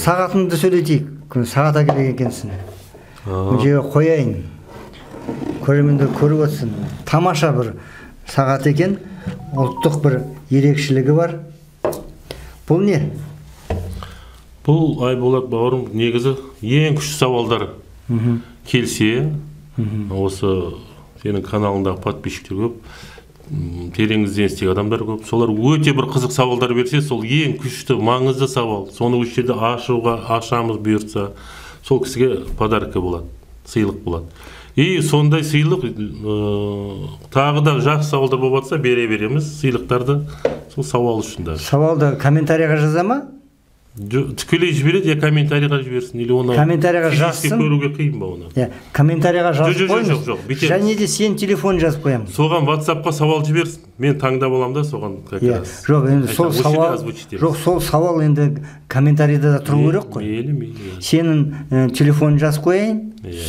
Сағатыңды сөйлетейік. Сағат керек екенсің. Жерге қояйын. Көрермендер көріп отырсын. Тамаша бір сағат екен. Ұлттық бір ерекшелігі бар. Бұл не? Бұл Айболат бауырым негізі ең күшті сауалдар келсе, осы сенің каналыңдағы подписчиктер көп, терең ізденістегі адамдар көп. Солар өте бір қызық сауалдар берсе, сол ең күшті, маңызды сауал. Соны осы жерде ашамыз бұйыртса, сол кісіге подарка болады, сыйлық болады. И сондай сыйлық тағы да жақсы сауалдар болып жатса бере-береміз сыйлықтарды сол сауал үшін да. Сауалды комментарийға жаза ма? Тікелей жібереді, я комментарийға жіберсін, или оны комментарийға жазсын. Көруге қиын ба оны? Комментарийға жазып қойыңыз. Жоқ. Және де сен телефон жазып қоямын. Соған WhatsApp-қа сауал жіберсін. Мен таңдап аламын да соған как раз. Жоқ, енді сол сауал енді комментарийда да тұру керек қой. Мейлі. Сенің телефон жазып қояйын,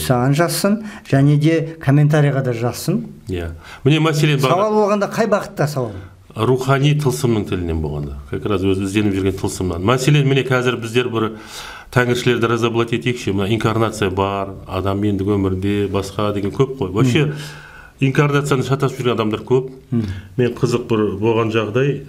саған жазсын, және де комментарийға да жазсын. Міне мәселен сауал болғанда қай бағытта сауал? Рухани тылсымның тілінен болғанда. Как раз өзі ізденіп жүрген тылсымнан. Мәселен, міне қазір біздер бір тәңіршілерді разоблать етейікші. Инкарнация бар, адам ендігі өмірде, басқа деген көп қой. Вообще, инкарнацияны шатасып жүрген адамдар көп. Мен қызық бір болған жағдай,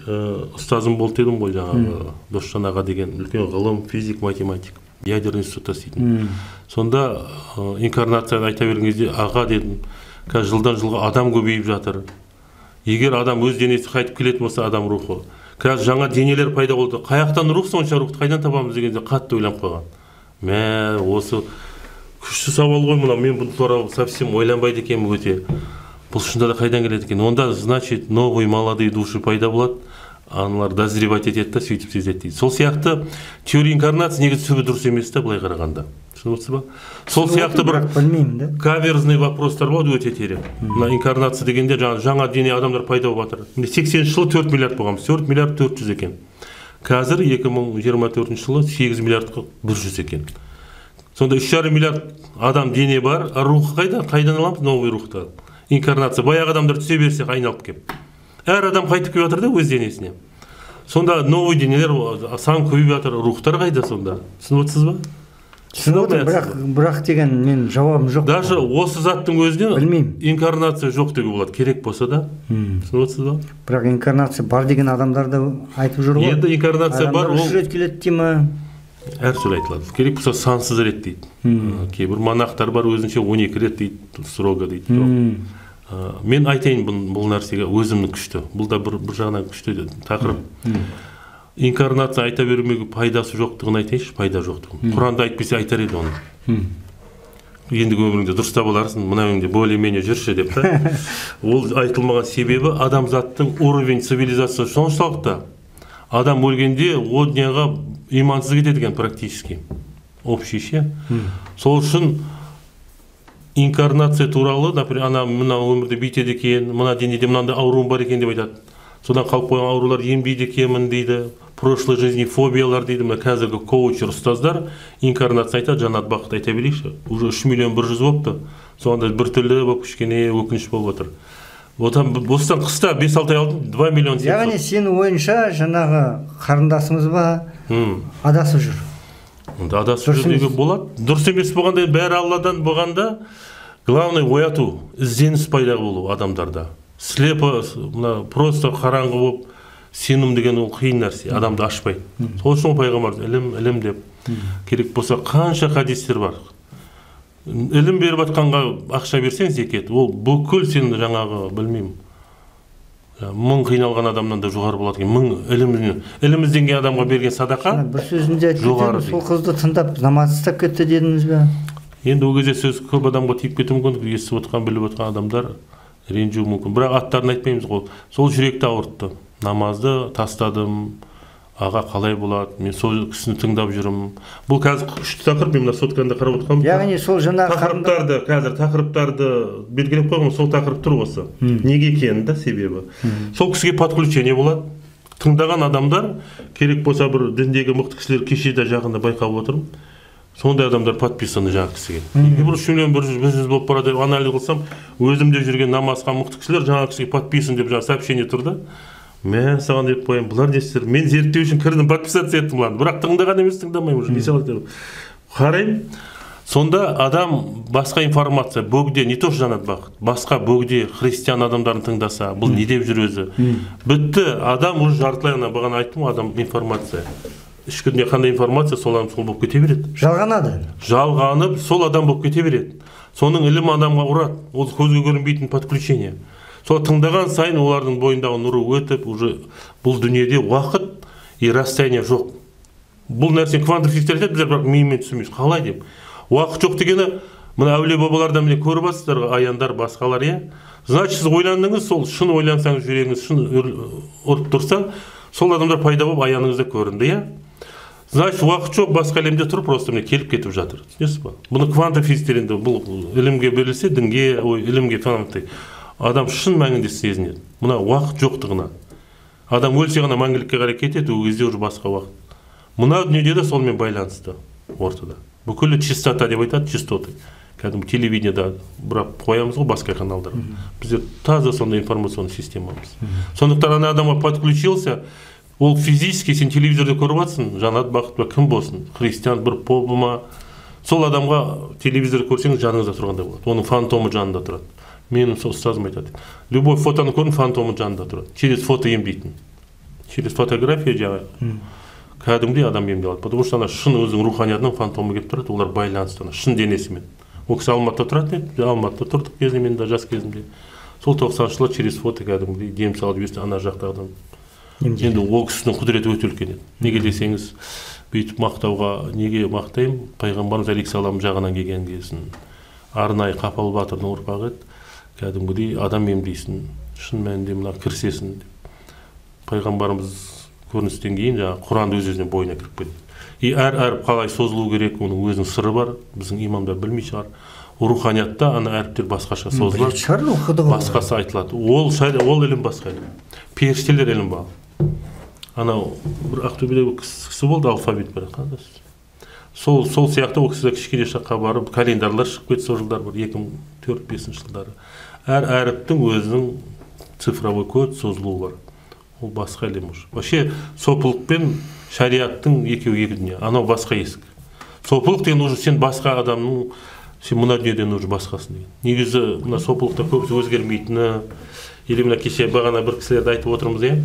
ұстазым болды дедім ғой жаңағы Досжан аға деген үлкен ғылым, физик, математик, ядерный институтта істейтін. Сонда инкарнацияны айта берген кезде аға дедім, қазір жылдан жылға адам көбейіп жатыр. Егер адам өз денесі қайтып келетін болса, адам рухы. Қазір жаңа денелер пайда болды. Қаяқтан рух сонша рухты қайдан табамыз дегенде қатты ойланып қойған. Осы күшті сауал ғой мына, мен бұл туралы совсем ойланбайды екенмін өте. Бұл шында да қайдан келеді екен? Онда, значит, новый молодые души пайда болады. Аналар дозревать етеді да, сөйтіп сезеді дейді. Сол сияқты теория инкарнации негізі түбі дұрыс емес та, былай қарағанда. Түсініп ба? Сол сияқты бір каверзный вопростар болады өте терең. Мына инкарнация дегенде жаңа дене адамдар пайда болып жатыр. 80 жылы 4 миллиард болғанбыз, 4 миллиард 400 екен. Қазір 2024 жылы 8 миллиардқа 100 екен. Сонда 3,5 миллиард адам дене бар, рухы қайдан аламыз новый рухты? Инкарнация, баяғы адамдар түсе берсе айналып кеп. Әр адам қайтып келіп жатыр да өз денесіне. Сонда новый денелер сан көбейіп жатыр, рухтар қайда сонда? Түсініп отырсыз ба? Бірақ деген мен жауабым жоқ. Даже осы заттың өзінен білмеймін. Инкарнация жоқ деуге болады, керек болса да. Түсініп отырсыз ба? Бірақ инкарнация бар деген адамдар да айтып жүр ғой. Енді инкарнация бар, ол 3 рет келеді дей ма? Әр түрлі айтылады. Керек болса сансыз рет дейді. Кейбір монахтар бар өзінше 12 рет дейді, строго дейді. Мен айтайын бұл нәрсеге өзімнің күшті. Бұл да бір жағынан күшті тақырып. Инкарнация айта бермеге пайдасы жоқтығын айтайыншы, пайда жоқтығын. Құранда айтпесе айтар еді оны. Ендігі өміріңде дұрыстап аларсың, мына өміріңде более-менее жүрші деп та. Ол айтылмаған себебі адамзаттың уровень цивилизациясы соншалықты. Адам өлгенде о дүнияға имансыз кетеді екен практически. Общий ше. Сол үшін инкарнация туралы, например, мына өмірде бүйтеді екен, мына денеде мынандай ауруым бар екен деп айтады. Содан қалып қойған аурулар емдейді екенмін дейді, прошлой жизни фобиялар дейді. Мына қазіргі коучер ұстаздар инкарнация айтады, жанат бақыт айта берейікші. Уже 3 миллион 100 болыпты. Соғанда бір түрлі болып кішкене өкініш болып отыр. Осыдан қыста 5-6 ай алдым 2 миллион 700. Яғни сенің ойынша жаңағы қарындасымыз ба адасып жүр? Адасып жүруге болады. Дұрыс емес болғанда, бәрі Алладан болғанда, главное ояту, ізденіс пайда болу адамдарда. Слепо, просто қараңғы болып, сенім деген ол қиын нәрсе, адамды ашпайды. Сол үшін пайғамбар ілім деп. Керек болса қанша хадистер бар. Ілім беріп атқанға ақша берсең зекет, ол бүкіл сен жаңағы білмеймін. 1000 қиналған адамнан да жоғары болады екен. 1000 ілім ізденген адамға берген садақа бір сөзінде айтып сол қызды тыңдап намаз істеп кетті дедіңіз бе? Енді ол кезде сөз көп адамға тиіп кетуі мүмкін, естіп отқан, біліп отқан адамдар ренжуі мүмкін. Бірақ аттарын айтпаймыз ғой. Сол жүректі ауыртты. Намазды тастадым. Аға қалай болады? Мен сол кісіні тыңдап жүрмін. Бұл қазір күшті тақырып, мен мына сотканда қарап отырғанмын. Яғни сол жаңағы тақырыптарды белгілеп қойған, сол тақырып тұр осы. Неге екені да себебі. Сол кісіге подключение болады. Тыңдаған адамдар керек болса бір діндегі мықты кісілер кеше де жақында байқап отырмын. Сондай адамдар подписаны жаңа кісіге. Бір 3 миллион 100 болып барады деп анализ қылсам, өзімде жүрген намазға мықты кісілер жаңа кісіге подписан деп жаңа сообщение тұрды. Мен саған деп қоямын, бұлар десіздер, мен зерттеу үшін кірдім, подписаться еттім бұларды, бірақ тыңдаған емес, тыңдамаймын уже. Қараймын, сонда адам басқа информация, бөгде, не то жанат бақыт, басқа бөгде христиан адамдарын тыңдаса, бұл не деп жүр өзі. Бітті, адам уже жартылайына бағана айттым, адам информация. Ішкі дүние қандай информация, сол адам сол болып кете береді. Жалғанады. Жалғанып, сол адам болып кете береді. Соның ілім адамға ұрады, ол көзге көрінбейтін подключение. Сол тыңдаған сайын олардың бойындағы нұры өтіп, уже бұл дүниеде уақыт и расстояние жоқ. Бұл нәрсе кванттық физиктерде біздер бірақ миымен түсінбейміз. Қалай деп? Уақыт жоқ дегені, мына әулие бабалардан міне көріп жатсыздар, аяндар, басқалар, иә. Значит, сіз ойландыңыз, сол шын ойлансаңыз, жүрегіңіз шын ұрып тұрса, сол адамдар пайда болып аяныңызда көрінді, иә. Значит, уақыт жоқ, басқа әлемде тұр, просто міне келіп кетіп жатыр. Түсінесіз ба? Бұны кванттық физиктерінде бұл ілімге берілсе, дінге, ілімге фанаттай. Адам шын мәнінде сезінеді. Мына уақыт жоқтығына. Адам өлсе ғана мәңгілікке қарай кетеді, ол кезде уже басқа уақыт. Мына дүниеде де сонымен байланысты ортада. Бүкілі частота деп айтады, частоты. Кәдімгі телевидениеда бірақ қоямыз ғой басқа каналдарға. Бізде таза сондай информационный системамыз. Сондықтан ана адамға подключился, ол физически сен телевизорда көріп жатсың, Жанат Бақыт па кім болсын, христиан бір поп ма, сол адамға телевизор көрсеңіз жаныңызда тұрғандай болады. Оның фантомы жанында тұрады. Менің ұстазым айтады. Любой фотоны көрін, фантомы жанында тұрады. Через фото емдейтін. Через фотография жаңағы. Кәдімгідей адам емделеді. Потому что ана шын өзінің руханиятының фантомы келіп тұрады, олар байланысты, шын денесімен. Ол кісі Алматыда тұрады, Алматыда тұрдық кезінде, мен де жас кезімде. Сол 90-шы жылы через фото кәдімгідей дем салып жіберсе, ана жақта адам. Енді ол кісінің құдіреті өте үлкен еді. Неге десеңіз, бүйтіп мақтауға, неге мақтаймын? Пайғамбарымыз алейхиссалам жағынан келген кезін. Арнайы Қапал батырдың ұрпағы еді. Кәдімгідей адам емдейсін, шын мәнінде мына кірсесін. Пайғамбарымыз көріністен кейін жаңағы Құранды өз-өзіне бойына кіріп кетеді. И әріп қалай созылу керек, оның өзінің сыры бар, біздің имамдар білмей шығар. Руханиятта ана әріптер басқаша созылады, басқасы айтылады. Ол ілім басқа ілім. Періштелер ілім бар. Анау бір Ақтөбедегі кісі болды, алфавит бар. Сол сияқты ол кісі кішкене жаққа барып, календарлар шығып кетті сол жылдар, 2004-2005 жылдары. Әр әріптің өзінің цифровой код созылуы бар. Ол басқа әлем ұш. Вообще, сопылық пен шариаттың екеуі екі дүние. Анау басқа есік. Сопылық деген уже сен басқа адамның, сен мұна дүниеден уже басқасын деген. Негізі, мына сопылықта көбісі өзгермейтіні, или мына кеше бағана бір кісілерді айтып отырмыз, иә?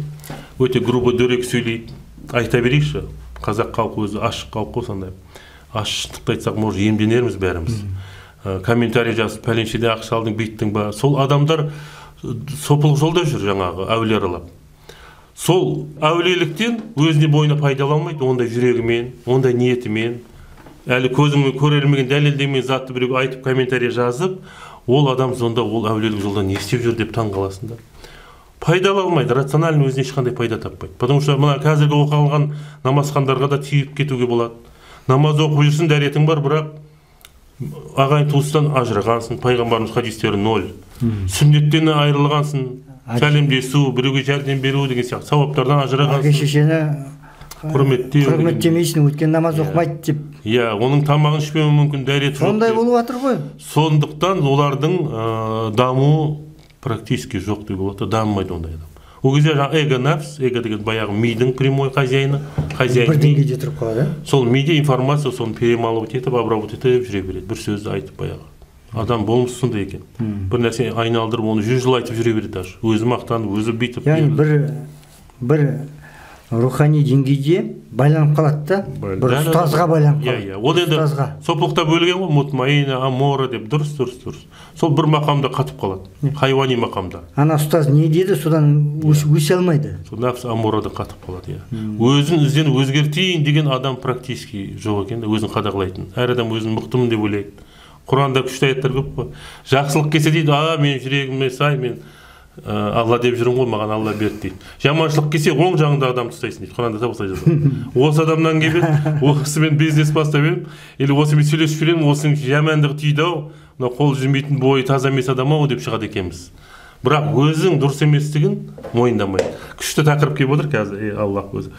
Өте грубо дөрекі сөйлейді. Айта берейікші, қазақ халқы өзі ашық халық қой сондай. Ашықтықты айтсақ, может, емденерміз бәріміз. Комментарий жазып, пәленшеде ақша алдың, бүйттің ба. Сол адамдар сопылық жолда жүр жаңағы, әулие аралап. Сол әулиеліктен өзіне бойына пайдаланбайды, ондай жүрегімен, ондай ниетімен, әлі көзіңмен көрермеген дәлелдемен затты біреу айтып комментарий жазып, ол адам сонда ол әулиелік жолда не істеп жүр деп таң қаласында. Пайдаланбайды, рациональный өзіне ешқандай пайда таппайды. Потому что мына қазіргі оқылған намазхандарға да тиіп кетуге болады. Намаз оқып жүрсің, дәретің бар, бірақ ағайын туыстан ажырағансың, пайғамбарымыз хадистері 0. Сүннеттен айырылғансың, сәлемдесу, біреуге жәрдем беру деген сияқты сауаптардан ажырағансың. Әке-шешені құрметтемейсің, өткен намаз оқымайды деп. Иә, оның тамағын ішпеуі мүмкін, дәреті жоқ. Сондай болып жатыр ғой. Сондықтан олардың даму практически жоқ деуге болады, дамымайды ондай адам. Ол кезде эго-нәпс, эго деген баяғы мидың прямой хозяйны, бір деңгейде тұрып қалады. Сол миде информация соны перемалывать етіп, обработать етіп жүре береді. Бір сөзді айтып баяғы. Адам болмысы сондай екен. Бір нәрсе айналдырып, оны 100 жыл айтып жүре береді даже. Өзі мақтанып, өзі бүйтіп. Яғни бір рухани деңгейде байланып қалады да, бір ұстазға байланып қалады. Ол енді сопылықта бөлген ғой, мутмаина, амора деп, дұрыс. Сол бір мақамда қатып қалады, хайуани мақамда. Ана ұстаз не деді, содан өсе алмайды. Сол нәпс аморада қатып қалады. Өзін ізден өзгертейін деген адам практически жоқ екен, өзін қадағалайтын. Әр адам өзін мықтымын деп ойлайды. Құранда күшті аяттар көп қой. Жақсылық келсе дейді, мен жүрегіме сай, мен Алла деп жүрмін ғой, маған Алла берді дейді. Жаманшылық келсе, оң жағында адам ұстайсың дейді. Құранда да осылай жазылған. Осы адамнан келіп, осымен бизнес бастап едім, или осымен сөйлесіп жүремін, осының жамандығы тиді-ау, мына қол жүрмейтін бойы таза емес адам-ау деп шығады екенбіз. Бірақ өзің дұрыс еместігін мойындамайды. Күшті тақырып келіп отыр қазір, Аллах өзі.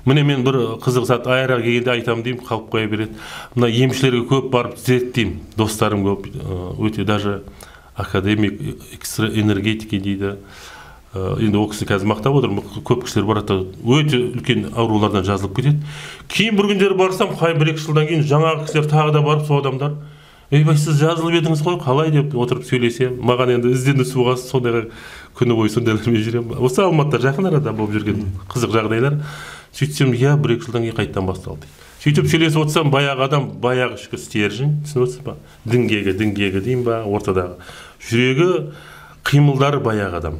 Міне мен бір қызық сәт айыра келгенде айтамын деймін, қалып қоя береді. Мына емшілерге көп барып зерттеймін, достарым көп, өте даже академик энергетики дейді, енді ол кісі қазір мақтап отыр, көп кісілер барады, өте үлкен аурулардан жазылып кетеді. Кейін бір күндері барсам, қай 1-2 жылдан кейін жаңағы кісілер тағы да барып, сол адамдар, бай, сіз жазылып едіңіз ғой, қалай деп отырып сөйлесем, маған енді ізденіс болғасын, сондайға күні бойы сондайлармен жүремін. Осы Алматыда жақын арада болып жүрген қызық жағдайлар. Сөйтсем, 1-2 жылдан кейін қайттан басталды. Сөйтіп сөйлесіп отырсам, баяғы адам, баяғы ішкі стержень, түсініп отырсыз ба? Діңгегі деймін ба, ортадағы. Жүрегі, қимылдары баяғы адам.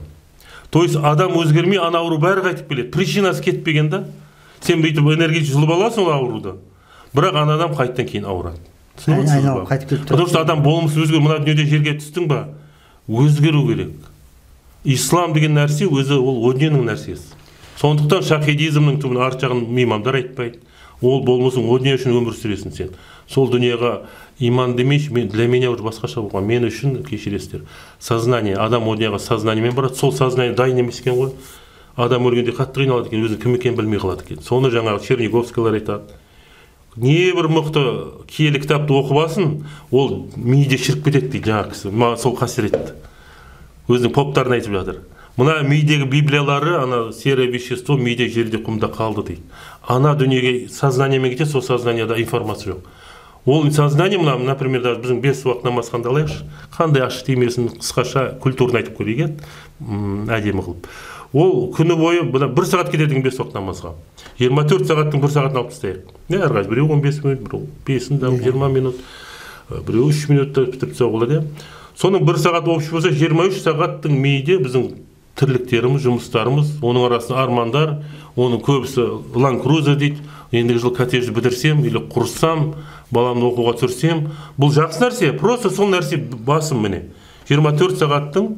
То есть адам өзгермей, ана ауру бәрі қайтып келеді. Причинасы кетпеген да. Сен бүйтіп энергия жұлып аласың ол ауруды. Бірақ ана адам қайттан кейін ауырады. Айналып қайтып келіп тұрады. Потому что адам болмысы өзгеру, мына дүниеде жерге түстің ба? Өзгеру керек. Ислам деген нәрсе өзі ол о дүниенің нәрсесі. Сондықтан шахидизмнің түбін арт жағын имамдар айтпайды. Ол болмысың о дүние үшін өмір сүресің сен. Сол дүниеға иман демейші, для меня уже басқаша болған. Мен үшін кешіресіздер. Сознание, адам о дүниеға сознаниемен барады. Сол сознание дайын емес екен ғой. Адам өлгенде қатты қиналады екен, өзінің кім екенін білмей қалады екен. Соны жаңағы Черниговскийлер айтады. Не бір мықты киелі кітапты оқып алсын, ол миде шіріп кетеді дейді жаңағы кісі. Сол қасіретті. Өзінің поптарын айтып жатыр. Мына мидегі библиялары, ана серое вещество миде жерде құмда қалды дейді. Ана дүниеге сознаниемен кетеді, сол сознанияда информация жоқ. Ол сознание, мына, например, біздің 5 уақыт намаз қандай алайықшы, қандай ашық тимесін қысқаша культурно айтып көрейік, әдемі қылып. Ол күні бойы 1 сағат кетеді 5 уақыт намазға. 24 сағаттың 1 сағатын алып тастайық. Әрқайсы біреу 15 минут, біреу 20 минут, біреу 3 минутта бітіріп тастауға болады. Соның 1 сағат общий болса, 23 сағаттың миде біздің тірліктеріміз, жұмыстарымыз, оның арасында армандар, оның көбісі Land Cruiser дейді, ендігі жыл коттеджді бітірсем, или құрсам, баламды оқуға түсірсем, бұл жақсы нәрсе, просто сол нәрсе басым міне. 24 сағаттың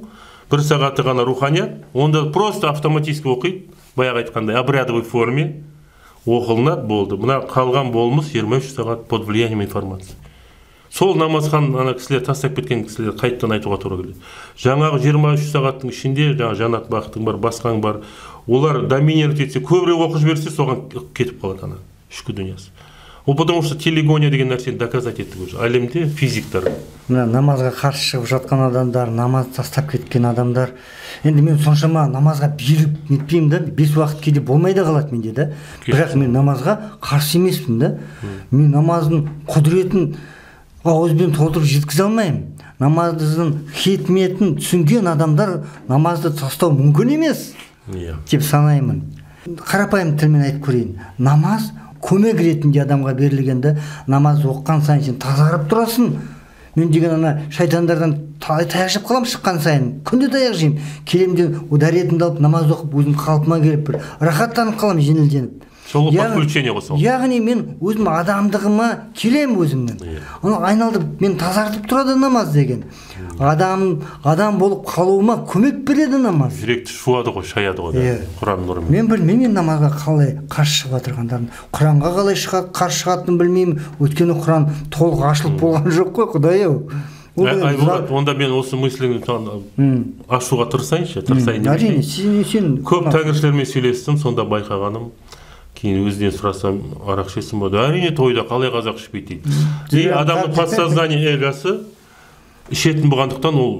1 сағаты ғана руханият, онда просто автоматически оқиды, баяғы айтқандай, обрядовой форме оқылынады, болды. Мына қалған болмыс 23 сағат под влиянием информации. Сол намазхан ана кісілер тастап кеткен кісілер қайттан айтуға тура келеді. Жаңағы 23 сағаттың ішінде жаңағы жанат бақытың бар, басқаң бар. Олар доминировать етсе, көбірек оқып жіберсе, соған кетіп қалады ана ішкі дүниесі. Ол потому что телегония деген нәрсені доказать етті уже. Әлемде физиктар. Мына намазға қарсы шығып жатқан адамдар, намаз тастап кеткен адамдар. Енді мен соншама намазға беріп нетпеймін да, 5 уақыт кейде болмай да қалады менде да. Бірақ мен намазға қарсы емеспін да. Мен намаздың құдіретін ауызбен толтырып жеткізе алмаймын. Намаздың хикметін түсінген адамдар намазды тастау мүмкін емес деп санаймын. Қарапайым тілмен айтып көрейін. Намаз көмек ретінде адамға берілгенде, намаз оққан сайын сен тазарып тұрасың. Мен деген ана шайтандардан таяқ жеп қалам шыққан сайын, күнде таяқ жеймін. Келемден ударетімді алып намаз оқып өзім қалпыма келіп бір рахаттанып қалам, жеңілденіп. Сол подключение қосып. Яғни мен өзім адамдығыма келем өзімнен. Оны айналдырып мен тазартып тұрады намаз деген. Адам болып қалуыма көмек береді намаз. Жүректі шуады ғой, шаяды ғой. Құран нұрымен. Мен білмеймін намазға қалай қарсы шығып отырғандарын. Құранға қалай қарсы шығатынын білмеймін. Өйткені Құран толық ашылып болған жоқ қой, Құдай-ау. Айболат, онда мен осы мысліңді ашуға тырысайыншы, әрине, сен көп тәңіршілермен сөйлестім, сонда байқағаным. Кейін өзінен сұрасам, арақ ішесің бе? Әрине, тойда қалай қазақ ішпейді дейді. Адамның подсознание эгосы ішетін болғандықтан ол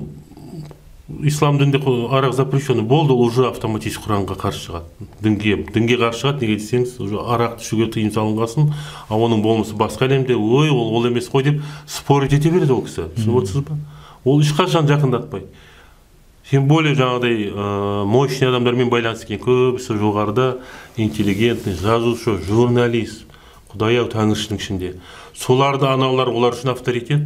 ислам дінінде арақ запрещенный болды, ол уже автоматически Құранға қарсы шығады. Дінге қарсы шығады, неге десеңіз, уже арақты ішуге тыйым салынғасын, а оның болмысы басқа әлемде, ой, ол емес қой деп спорить ете береді ол кісі. Түсініп отырсыз ба? Ол ешқашан жақындатпайды. Тем более жаңағыдай мощный адамдармен байланысқан көбісі жоғарыда интеллигентный, жазушы, журналист, Құдай-ау тәңіршінің ішінде. Соларды аналар олар үшін авторитет.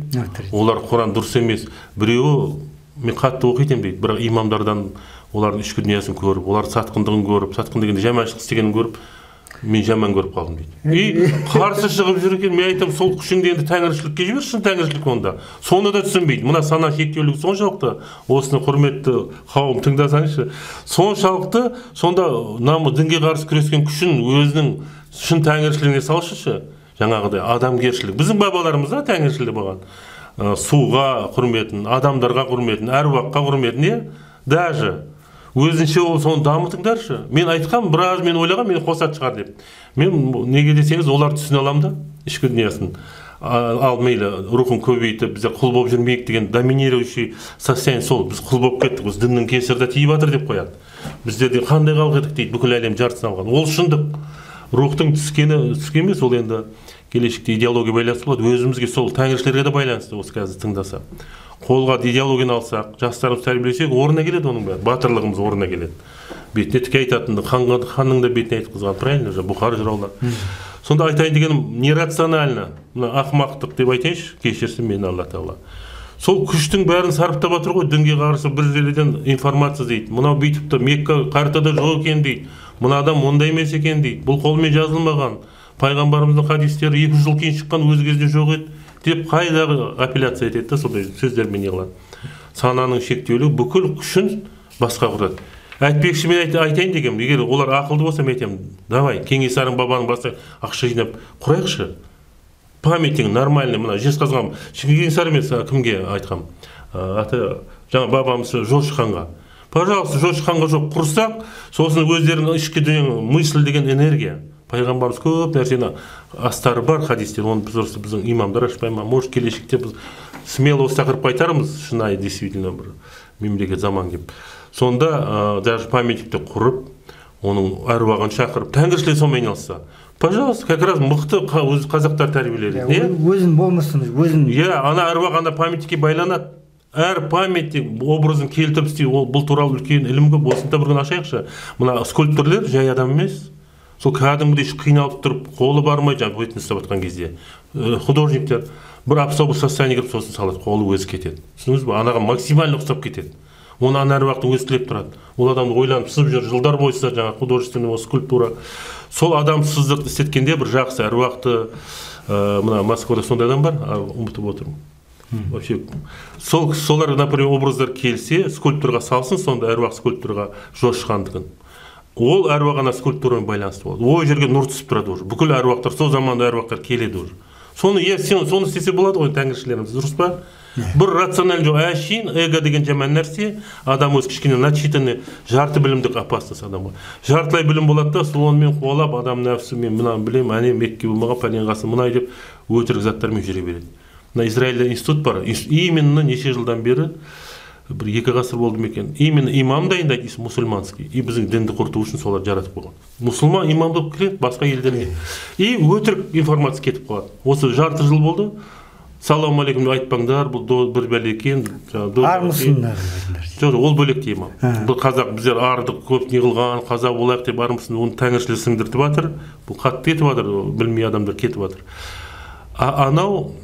Олар Құран дұрыс емес. Біреуі мен қатты оқитын дейді, бірақ имамдардан олардың ішкі дүниесін көріп, олар сатқындығын көріп, сатқын дегенде жаманшылық істегенін көріп, мен жаман көріп қалдым дейді. Қарсы шығып жүр екен, мен айтам, сол күшіңді енді тәңіршілікке жібершін, тәңіршілік онда. Соны да түсінбейді. Мына сана шектеулігі соншалықты, осыны құрметті қауым тыңдасаңызшы, соншалықты, сонда дінге қарсы күрескен күшін өзінің шын тәңіршілігіне салшышы, жаңағыдай адамгершілік. Біздің бабаларымыз да тәңіршілік болған. Суға құрметін, адамдарға құрметін, әруаққа құрметін, даже өзінше ол соны дамытыңдаршы. Мен айтқам, мен ойлағам, мені қосат шығар деп. Мен неге десеңіз, олар түсіне алам да, ішкі дүниесін. ал мейлі рухын көбейтіп біздер құл болып жүрмейік деген доминирующий состояние сол. Біз құл болып кеттік, біз діннің кесірі тиіп жатыр деп қояды. Біздерде қандай халық едік дейді, бүкіл әлем жартысын алған. Ол шындық. Рухтың түскен емес, ол енді келешекте идеология байланысты болады. Өзімізге сол тәңіршілерге де байланысты осы қазір тыңдаса. Қолға идеологияны алсақ, жастарымыз тәрбиелесек, орнына келеді оның бәрі. Батырлығымыз орнына келеді. Бетіне тіке айтатынды, ханның да бетіне айтқызған, правильно же, Бұхар жыраулар. Сонда айтайын дегенім, нерационально, ақымақтық деп айтайыншы, кешірсін мені Алла Тағала. Сол күштің бәрін сарыптап жатыр ғой, дінге қарсы бір жерден информация дейді. Мынау бүйтіпті, Мекка картада жоқ екен дейді. Мына адам ондай емес екен дейді. Бұл қолмен жазылмаған. Пайғамбарымыздың хадистері 200 жыл кейін шыққан, өз кезінде жоқ еді деп қайдағы апелляция етеді, сондай сөздермен не қылады. Сананың шектеулі бүкіл күшін басқа құрады. Айтпекші мен айтайын дегенмін, егер олар ақылды болса мен айтамын, давай, Кенесарының бабаның басына ақша жинап құрайықшы. Памятің нормальный, мына жезқазған, Кенесары емес, кімге айтқам? Жаңа бабамыз Жошы ханға. Пожалуйста, Жошы ханға жоқ құрсақ, сосын өздерінің ішкі дүниенің мысль деген энергия. Пайғамбарымыз көп нәрсені астары бар хадистер, оны біздің имамдар ашпай ма, может келешекте біз смело осы тақырыпқа айтармыз, шынайы действительно бір мемлекет заман деп. Сонда даже памятникті құрып, оның әруағын шақырып, тәңіршілер сонымен айналысса. Пожалуйста, как раз мықты қазақтар тәрбиеледі. Өзін болмасын, өзін. Ана әруақ ана памятникке байланады. Әр памятник образын келтіріп істейді, бұл туралы үлкен ілім көп. Осында бір күн ашайықшы. Мына скульпторлер жай адам емес. Сол кәдімгідей қиналып тұрып, қолы бармай, жаңағы өтініс ұстап жатқан кезде художниктер бір автобус состояние кіріп сосын салады, қолы өзі кетеді. Түсініңіз бе? Анаға максимально ұқсап кетеді. Оны ана әруақтың өзі тілеп тұрады. Ол адамды ойланып сызып жүр, жылдар бойы жаңағы художественный скульптура. Сол адам сыздық істеткенде бір жақсы әруақты, мына Москвада сондай адам бар, ұмытып отырмын. Вообще, солар, например, образдар келсе, скульптурға салсын, сонда әруақ скульптурға Жошы хандығын. Ол әруағына скульптурамен байланысты болады. Ол жерге нұр түсіп тұрады уже. Бүкіл әруақтар, сол заманда әруақтар келеді уже. Соны істесе болады ғой тәңіршілеріміз, дұрыс па? Бір рациональ жоқ, әшейін, эго деген жаман нәрсе, адам өз кішкене начитанный, жарты білімдік опасность адамға. Жартылай білім болады да, сонымен қуалап, адам нәпсі, мен мынаны білем, әне Мекке болмаған, пәлен қасы мынай деп өтірік заттармен жүре береді. Мына Израильде институт бар, именно неше жылдан бері, бір 2 ғасыр болды мекен. Именно имам дайындайды, мұсылманский. И біздің дінді құрту үшін солар жаратып қойған. Мұсылман имам болып кіреді басқа елдерге. И өтірік информация кетіп қалады. Осы жарты жыл болды. Салам алейкум деп айтпаңдар, бұл бір бәле екен. Армысыңдар. Жоқ, ол бөлек те имам. Бұл қазақ біздер ардық көп не қылған, қазақ болайық деп армысын, оны тәңіршілер сіңдіртіп жатыр. Бұл қатты кетіп жатыр, білмей адамдар кетіп жатыр. Анау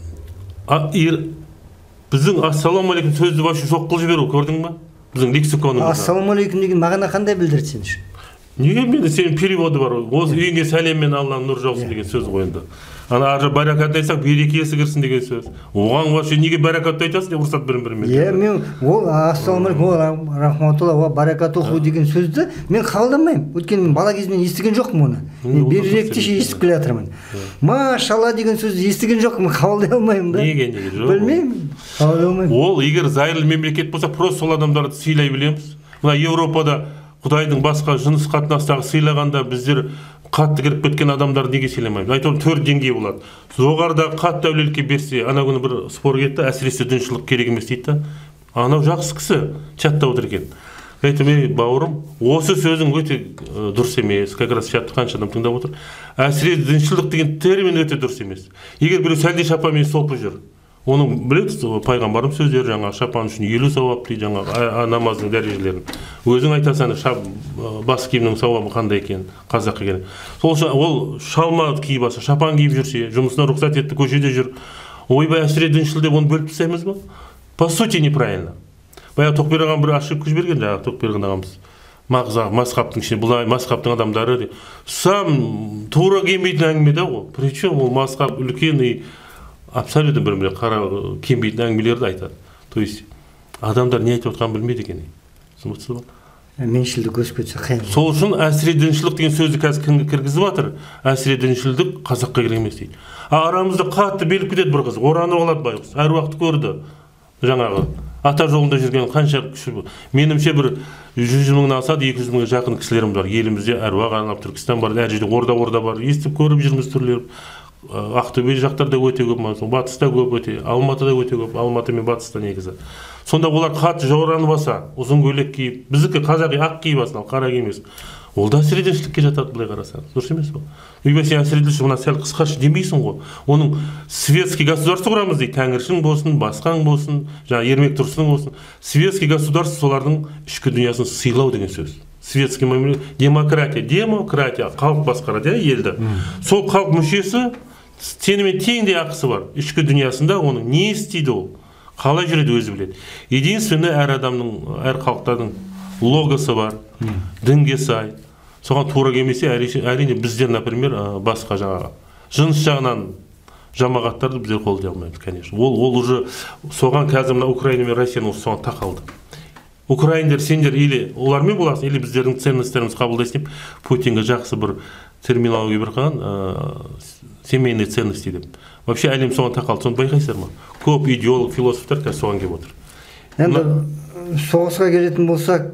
біздің ассаламу алейкум сөзді вообще жоқ қылып жіберу, көрдің ба? Біздің лексиконымызда. Ассаламу алейкум деген мағына қандай білдіреді сен үшін? Неге менде сенің переводы бар? Осы үйіңе сәлем мен Алланың нұры жаусын деген сөз қойынды. Ана аржа баракатты айтсақ, берекесі кірсін деген сөз. Оған вообще неге баракатты айтасың деп ұрсат бірін-бірімен. Мен ол ассаламу алейкум, рахматулла, баракатуху деген сөзді мен қабылдамаймын. Өйткені мен бала кезімнен естіген жоқпын оны. Мен беріректе естіп келе жатырмын. Машалла деген сөзді естіген жоқпын, қабылдай алмаймын да. Неге жоқ? Білмеймін, қабылдай алмаймын. Ол егер зайырлы мемлекет болса, просто сол адамдарды сыйлай білеміз. Мына Европада Құдайдың басқа жыныс қатынастағы сыйлағанда біздер қатты кіріп кеткен адамдар неге сыйламаймыз? Айтамын, 4 деңгей болады. Жоғарыда қатты әулиелікке берсе, ана күні бір спор кетті, әсіресе діншілік керек емес дейді. Анау жақсы кісі чатта отыр екен. Айтамын, бауырым, осы сөзің өте дұрыс емес. Как раз чатты қанша адам тыңдап отыр. Әсіресе діншілік деген термин өте дұрыс емес. Егер біреу сәлде шапанмен солпы жүр, оның білесіз, пайғамбарым сөздері жаңа шапан үшін 50 сауап дейді, жаңа намаздың дәрежелерін. Өзің айтасың, бас киімнің сауабы қандай екен, қазақ екен. Ол шалма киіп алса, шапан киіп жүрсе, жұмысына рұқсат етті, көшеде жүр. Ойбай, әсіре діншіл деп оны бөліп тастаймыз ба? По сути, неправильно. Баяғы Тоқберген ағам бір ошибка жіберген, жаңағы Тоқберген ағамыз. Мазхабтың ішінде, бұлай мазхабтың адамдары, сам тура келмейтін әңгіме да ол. Причем ол мазхаб үлкен и абсолютно бір қара кембейтін әңгімелерді айтады. То есть адамдар не айтып отқанын білмейді екен. Түсінесіз ба? Меншілдік өсіп кетсе қиын. Сол үшін әсіре діншілік деген сөзді қазір кіргізіп жатыр. Әсіре діншілдік қазаққа керек емес дейді. Арамызда қатты беліп кетеді бір қыз, оранып алады байғұс. Әр уақыт көрді. Жаңағы ата жолында жүрген қанша күші. Менімше бір 100 мыңнан асады, 200 мыңға жақын кісілеріміз бар. Елімізде әруақ аралап Түркістан бар, әр жерде орда бар. Естіп көріп жүрміз түрлері. Ақтөбе жақтарда өте көп, батыста көп өте, Алматыда өте көп, Алматы мен батыста негізі. Сонда олар қатты жауранып алса, ұзын көйлек киіп, біздікі қазақи ақ киіп алсын, ал қара кимес. Ол да әсіреденшілікке жатады, былай қарасаңыз. Дұрыс емес пе? Үйбе сен әсіреденшілік, мына сәл қысқаша демейсің ғой. Оның светский государство құрамыз дейді, Тәңіршің болсын, басқаң болсын, жаңа Ермек Тұрсының болсын. Светский государство солардың ішкі дүниясын сыйлау деген сөз. Светский демократия, халық басқарады, елді. Сол халық мүшесі сенімен теңдей ақысы бар. Ішкі дүниясында оның не істейді ол? Қалай жүреді өзі біледі. Единственное, әр адамның, әр халықтардың логосы бар, дінге сай. Соған тура келмесе, әрине біздер, например, басқа жаңағы жыныс жағынан жамағаттарды біздер қолдай алмаймыз, конечно. Ол уже соған қазір мына Украина мен Россияның соған тақалды. Украиндер, сендер или олармен боласың, или біздердің ценностеріміз қабылдайсың деп, Путинге жақсы бір терминология бір қаған, семейные ценности деп. Вообще әлем соған тақалды, соны байқайсыздар ма? Көп идеолог, философтар қазір соған келіп отыр. Енді соғысқа келетін болсақ,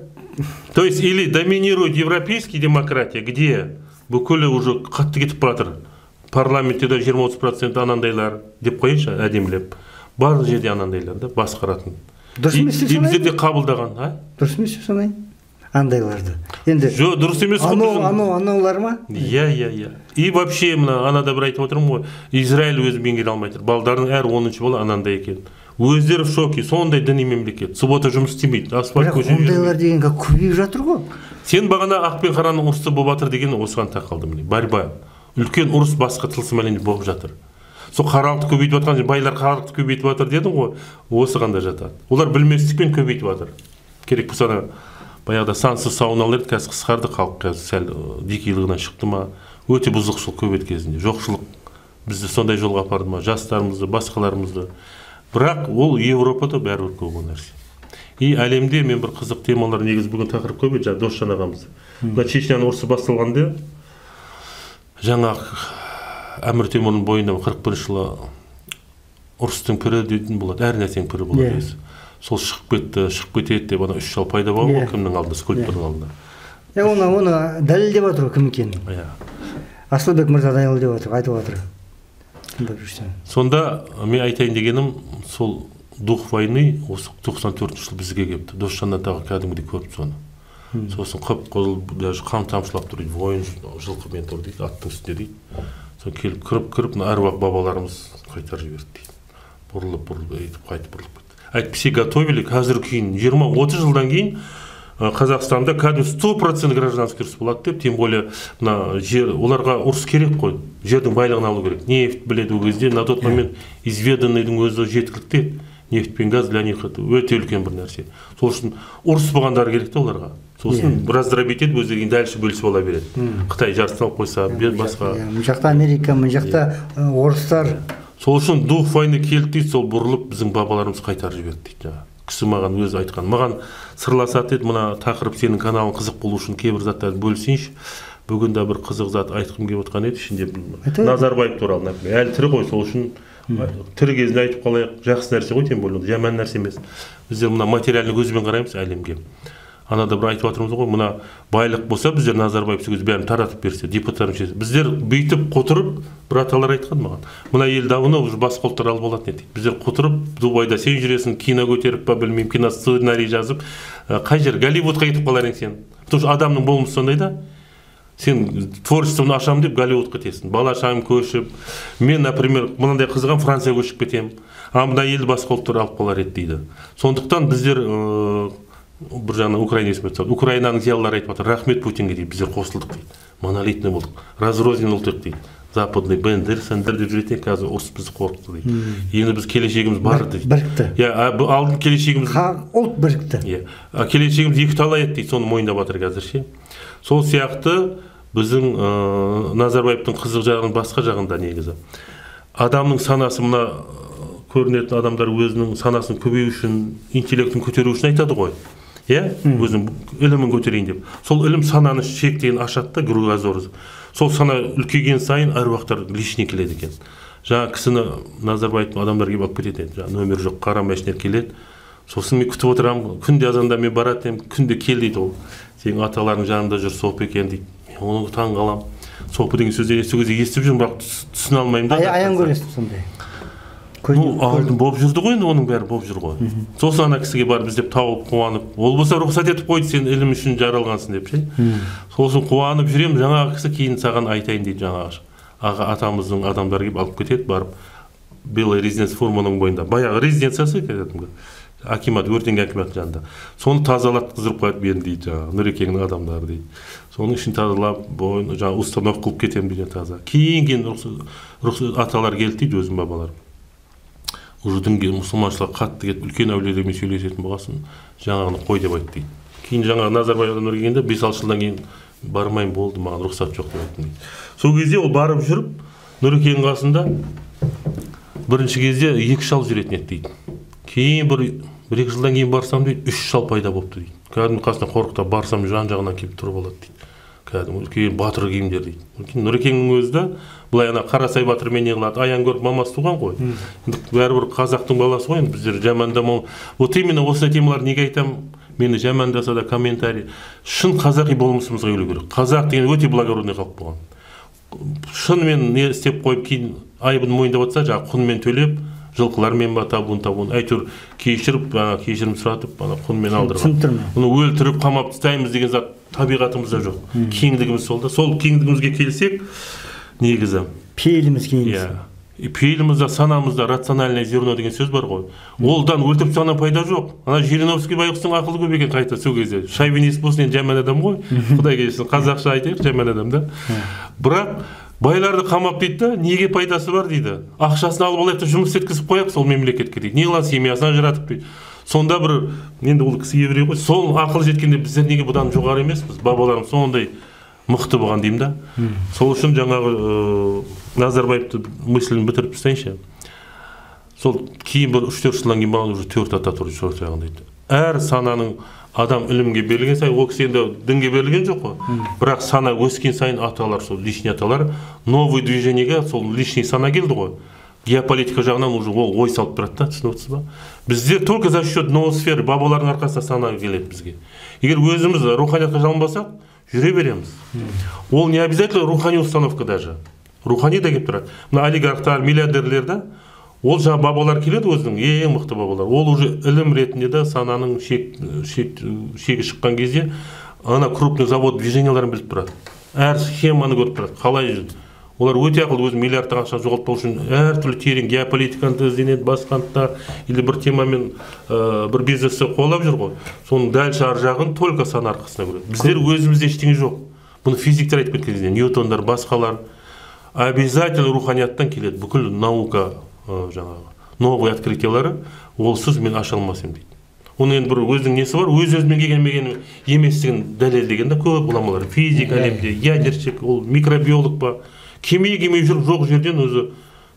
то есть или доминирует европейский демократия, где бүкілі уже қатты кетіп баратыр. Парламентте де 20-30% анандайлар деп қойынша, әдемілеп. Барлық жерде анандайлар да басқаратын. Дұрыс емес деп санайын? Біздерде қабылдаған, дұрыс емес деп санайын? Андайларды. Енді жоқ, дұрыс емес қой. Анаулар ма? Иә. И вообще мына анада бір айтып отырмын ғой, Израиль өзі меңгере алмай тұр. Балдардың әр 10-шы бала анандай екен. Өздері в шоке, сондай діни мемлекет. Суббота жұмыс істемейді, асфальт көшеде. Бірақ ондайлар деген көбейіп жатыр ғой. Сен бағана ақ пен қараның ұрысы болып жатыр деген осыған тақалды міне. Борьба. Үлкен ұрыс басқа тылсым әлемде болып жатыр. Сол қаралықты көбейтіп жатқан, байлар қаралықты көбейтіп жатыр дедің ғой, осыған да жатады. Олар білместікпен көбейтіп жатыр. Керек болса баяғыда сансыз сауналар қазір қысқарды, халық қазір сәл дикилігінен шықты ма, өте бұзықшылық көбейді кезінде. Жоқшылық бізді сондай жолға апарды ма, жастарымызды, басқаларымызды. Бірақ ол Европада бәрібір көп ол нәрсе. И әлемде мен бір қызық темалар негізі бүгін тақырып көбейді, жаңа Досжан ағамыз. Мына Чечняның ұрысы басталғанда жаңа Әмір Темірдің бойында 41 жылы ұрыстың пірі дейтін болады, әр нәрсенің пірі болады. Сол шығып кетеді деп ана 3 жыл пайда болды ғой, кімнің алдында, скульптордың алдында. Оны дәлелдеп отыр кім екенін. Асылбек мырза дәлелдеп отыр, айтып отыр. Сонда мен айтайын дегенім, сол дух войны осы 94 жыл бізге келіпті. Досжаннан тағы кәдімгідей көріп соны. Сосын қып-қызыл қан тамшылап тұр дейді, воин жылқымен тұр дейді, аттың үстінде дейді. Соны келіп кіріп әруақ бабаларымыз қайтарып жіберді дейді. Бұрылып етіп қайтып бұрылып кетті. Әйтпесе готовили, қазір кейін 20-30 жылдан кейін Қазақстанда кәдімгі 100% гражданский ұрыс болады деп, тем более жер, оларға ұрыс керек қой, жердің байлығын алу керек. Нефть біледі ол кезде, на тот момент изведанныйдың өзі жеткілікті, нефть пен газ для них өте үлкен бір нәрсе. Сол үшін ұрыс болғандары керек те оларға. Сосын раздробить етіп өздері дальше бөлісіп ала береді. Қытай жарыстан алып қойса, басқа. Бұл жақта Америка, бұл жақта орыстар. Сол үшін дух войны келді дейді, сол бұрылып біздің бабаларымыз қайтарып жіберді дейді. Кісі маған өзі айтқан. Маған сырласады еді, мына тақырып сенің каналың қызық болу үшін кейбір заттарды бөлісейінші. Бүгін де бір қызық зат айтқым келіп отқан еді, ішінде Назарбаев туралы. Әлі тірі ғой, сол үшін тірі кезінде айтып қалайық, жақсы нәрсе ғой, тем более жаман нәрсе емес. Біздер мына материальный көзбен қараймыз әлемге. Анада бір айтып отырмыз ғой, мына байлық болса, біздер Назарбаев сөз бәрін таратып берсе, депутаттар мүшесі. Біздер бүйтіп қотырып, бір аталар айтқан маған. Мына ел давно уже басқа ұлттар алып болатын еді. Біздер қотырып, Дубайда сен жүресің, кино көтеріп па, білмеймін, киносценарий жазып, қай жер Голливудқа кетіп қалар ең сен. Потому что адамның болмысы сондай да. Сен творчествоны ашам деп Голливудқа кетесің. Бала шағым көшіп, мен, например, мынандай қызған Франция көшіп кетем. Мына елді басқа ұлттар алып қалар еді дейді. Сондықтан біздер бір жағынан Украинаның зиялылары айтып отыр, рахмет Путинге дейді, біздер қосылдық дейді, монолитный болдық, разрознен ұлт дейді, западный бендер, сендер деп жүретін, қазір ұрыс бізді қорқытты дейді. Енді біз келешегіміз бар дейді. Бірікті. Алдын келешегіміз ұлт бірікті. Келешегіміз екі талай еді дейді, соны мойындап отыр қазірше. Сол сияқты біздің Назарбаевтың қызық жағының басқа жағында негізі. Адамның санасы, мына көрінетін адамдар өзінің санасын көбею үшін, интеллектін көтеру үшін айтады ғой. Өзінің ілімін көтерейін деп. Сол ілім сананы шектеген ашады да, кругозор. Сол сана үлкейген сайын аруақтар лишний келеді екен. Жаңа кісіні Назарбаевтың адамдар келіп алып кетеді. Жаңа нөмір жоқ, қара машинер келеді. Сосын мен күтіп отырамын, күнде азанда мен барады, күнде кел дейді ол. Сенің аталарың жанында жүр, соп екен дейді. Мен оны таң қалам. сопы деген сөзді естіп жүрмін, бірақ түсіне алмаймын да. Аян көресің сондай. Алдын болып жүрді ғой, енді оның бәрі болып жүр ғой. Сосын ана кісіге барып іздеп тауып қуанып, ол болса рұқсат етіп қойды, сен ілім үшін жаралғансың деп ше. Сосын қуанып жүремін, жаңағы кісі кейін саған айтайын дейді, жаңағы аға атамыздың адамдары келіп алып кетеді, барып белая резиденция форманың бойында, баяғы резиденциясы кәдімгі акимат, өртенген акиматтың жанында. Соны тазалатқызып қойып берді дейді, жаңағы Нұрекеңнің адамдары дейді. Соның ішін тазалап, бойын жаңағы установка қылып кетемін дейді таза. Кейін аталар келді дейді, өзім бабаларым. Уже дінге мұсылманшылар қатты кетіп, үлкен әулиелермен сөйлесетін болғасын, жаңағыны қой деп айтты дейді. Кейін жаңағы Назарбаевтан келгенде 5-6 жылдан кейін бармайын болды, маған рұқсат жоқ деп айттым дейді. Сол кезде ол барып жүріп, Нұрекеңнің қасында бірінші кезде 2 шал жүретін еді дейді. Кейін 1-2 жылдан кейін барсам дейді, 3 шал пайда болыпты дейді. Кәдімгі қасына қорқыта барсам жан-жағынан келіп тұрып алады дейді. Кәдімгі үлкен батыр киімдер дейді. Нұрекеңнің өзі де былай ана Қарасай батырмен не қылады, аян көріп мамасы туған ғой. Бәрібір қазақтың баласы ғой, біздер жамандамау. Вот именно осы темалар неге айтамын, мені жамандаса да комментарий. Шын қазақи болмысымызға үйрену керек. Қазақ деген өте благородный халық болған. Шынымен не істеп қойып кейін айыбын мойындап отырса, жаңағы құнмен төлеп, жылқылармен ба табуын, әйтеуір кешіріп, кешірім сұратып, құнмен алдырған. Оны өлтіріп, қамап тастаймыз деген зат табиғатымызда жоқ. Кеңдігіміз сол да. Сол кеңдігімізге келсек, негізі пейіліміз кеңдігіміз. Пейілімізде, санамызда рациональное зерно деген сөз бар ғой. Олдан өлтіріп сана пайда жоқ. Ана Жириновский байғұстың ақылы көп екен қайта сол кезде. Шовинист болсын, енді жаман адам ғой. Құдай келсін, қазақша айтайық, жаман адам да. Бірақ байларды қамап дейді да, неге пайдасы бар дейді. Ақшасын алып алайық та жұмыс істеткізіп қояйық сол мемлекетке дейді. Не қылады, семьясына жаратып дейді. Сонда бір, енді ол кісі еврей ғой, сол ақыл жеткенде біздер неге бұдан жоғары емеспіз? Бабаларым сондай мықты болған деймін да. Сол үшін жаңағы Назарбаевты мыслін бітіріп тастайыншы. Сол кейін бір 3-4 жылдан кейін маған уже 4 ата тұр жағын дейді. Әр сананың адам ілімге берілген сайын, ол кісі енді дінге берілген жоқ қой. Бірақ сана өскен сайын аталар, сол лишний аталар, новый движениеге сол лишний сана келді ғой. Геополитика жағынан уже ол ой салып тұрады да, түсініп отырсыз ба? Біздер только за счет ноосферы, бабалардың арқасында сана келеді бізге. Егер өзіміз руханиятқа жалынбасақ, жүре береміз. Ол не обязательно рухани установка даже. Рухани да келіп тұрады. Мына олигархтар, миллиардерлерді, ол жаңа бабалар келеді өзінің, ең мықты бабалар. Ол уже ілім ретінде де сананың шегі шыққан кезде, ана крупный завод движенияларын біліп тұрады. Әр схеманы көріп тұрады. Қалай жүрді? Олар өте ақылды, өзі миллиардтан ақша жоғалтпау үшін әртүрлі терең геополитиканы ізденеді, басқандықтар, или бір темамен бір бизнесті қолап жүр ғой. Соның дәл шар жағын только сана арқасына көреді. Біздер өзімізде ештеңе жоқ. Бұны физиктер айтып кеткен кезде, Ньютондар, басқалар обязательно руханияттан келеді. Бүкіл наука жаңағы новый открытиялары олсыз мен аша алмасым дейді. Оның енді бір өзінің несі бар, өз-өзімен келген еместігін дәлелдеген де көп ғұламалар. Физик әлемде, ядерщик, ол микробиолог ба, кемей жүріп жоқ жерден өзі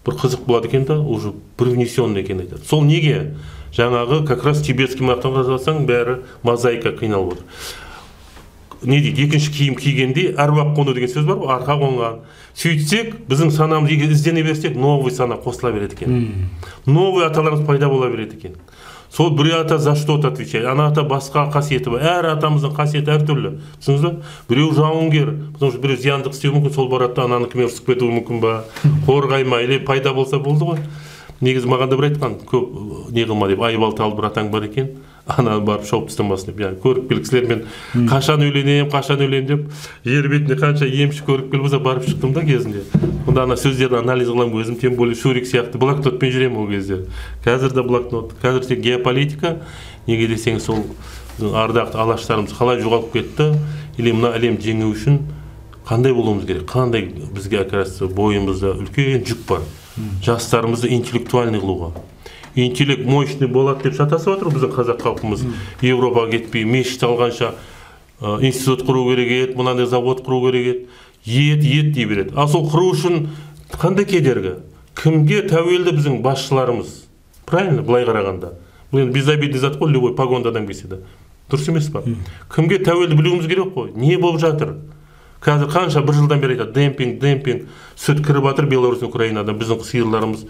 бір қызық болады екен да, уже привнесенный екен айтады. Сол неге? Жаңағы как раз тибетский мақтан қазасаң бәрі мозаика қиналып отыр. Не дейді, екінші киім кигенде әруақ қону деген сөз бар ғой, арқа қонған. Сөйтсек, біздің санамыз егер іздене берсек, новый сана қосыла береді екен. Новый аталарымыз пайда бола береді екен. Сол бір ата за что-то отвечает, ана ата басқа қасиеті бар. Әр атамыздың қасиеті әртүрлі. Түсіңіз бе? Біреу жауынгер, потому что біреу зияндық істеуі мүмкін, сол барады да ананы кіме ұрсып кетуі мүмкін ба, қорғай ма, или пайда болса болды ғой. Негізі маған да бір айтқан, көп не қылма деп, айбалты алып бір атаң бар екен, ана барып шауып тастамасын деп, яғни көріпкел кісілермен қашан өлейін деп, жер бетінде қанша емші көріпкел болса барып шықтым да кезінде. Онда ана сөздерді анализ қыламын өзім, тем более Шурик сияқты блокнотпен жүремін ол кезде. Қазір де блокнот, қазір тек геополитика, неге десең сол ардақты алаштарымыз қалай жоғалып кетті, или мына әлем жеңу үшін қандай болуымыз керек, қандай бізге оказывается бойымызда үлкен жүк бар. Жастарымызды интеллектуальный қылуға. Интеллект мощный болады деп шатасып отыр біздің қазақ халқымыз. Европаға кетпей, мешіт алғанша институт құру керек еді, мынандай завод құру керек еді, ет дей береді. Ал сол құру үшін қандай кедергі? Кімге тәуелді біздің басшыларымыз? Правильно, былай қарағанда. Бұл енді безобидный зат қой, любой погондадан келсе де. Дұрыс емес па? Кімге тәуелді білуіміз керек қой? Не болып жатыр? Қазір қанша бір жылдан бері айтады, демпинг, сүт кіріп жатыр Беларусь, Украинадан, біздің сиырларымыз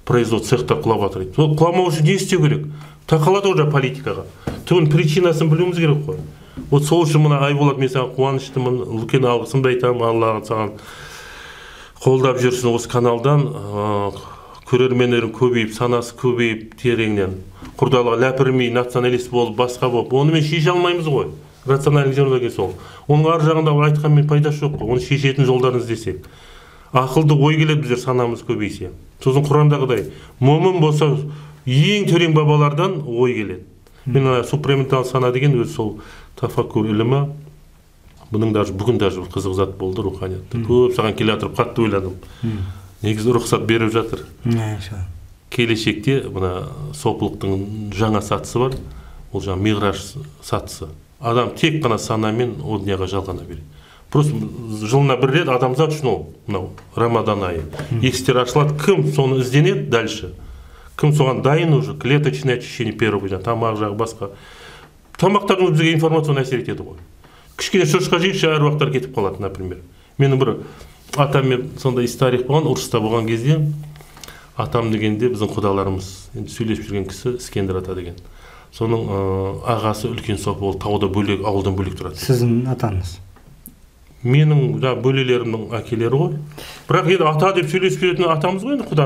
производство цехтар құлап жатыр. Құламау үшін не істеу керек? Тақалады уже политикаға. Түбін причинасын білуіміз керек қой. Вот сол үшін мына Айболат, мен саған қуаныштымын, үлкен алғысымды айтамын, Алла саған қолдап жүрсін осы каналдан, көрермендерің көбейіп, санасы көбейіп, тереңнен құрдалыға ләпірмей, националист болып, басқа болып, оны мен шеше алмаймыз ғой. Рационализирование сол. Оның ар жағында айтқанмен пайдасы жоқ қой. Оны шешетін жолдарын іздесек. Ақылды ой келеді, біздер санамыз көбейсе. Сосын Құрандағыдай, момын болса, ең терең бабалардан ой келеді. Мен супрементал сана деген өзі сол тафаккур ілімі, бұның бүгін даже қызық зат болды руханиятта. Көп саған келе жатырып қатты ойладым. Негізі рұқсат беріп жатыр. Келешекте мына сопылықтың жаңа сатысы бар. Ол жаңа миғраж сатысы. Адам тек қана санамен о дүнияға жалғана береді. Просто жылына бір рет адамзат үшін ол, мынау Рамадан айы. Есіктер ашылады, кім соны ізденеді дальше. Кім соған дайын уже, клеточное очищение первого, тамақ жағы басқа. Тамақтардың бізге информацияны әсер етеді ғой. Кішкене шошқа жейікші әруақтар кетіп қалады, например. Менің бір атаммен сондай история болған, ұрыста болған кезде, атам дегенде біздің құдаларымыз, енді сөйлесіп жүрген кісі Искендер ата деген. Соның ағасы үлкен сопы, ол тауда бөлек, ауылдан бөлек тұрады. Сіздің атаңыз? Менің бөлелерімнің әкелері ғой. Бірақ енді ата деп сөйлесіп жүретін атамыз ғой, енді құда.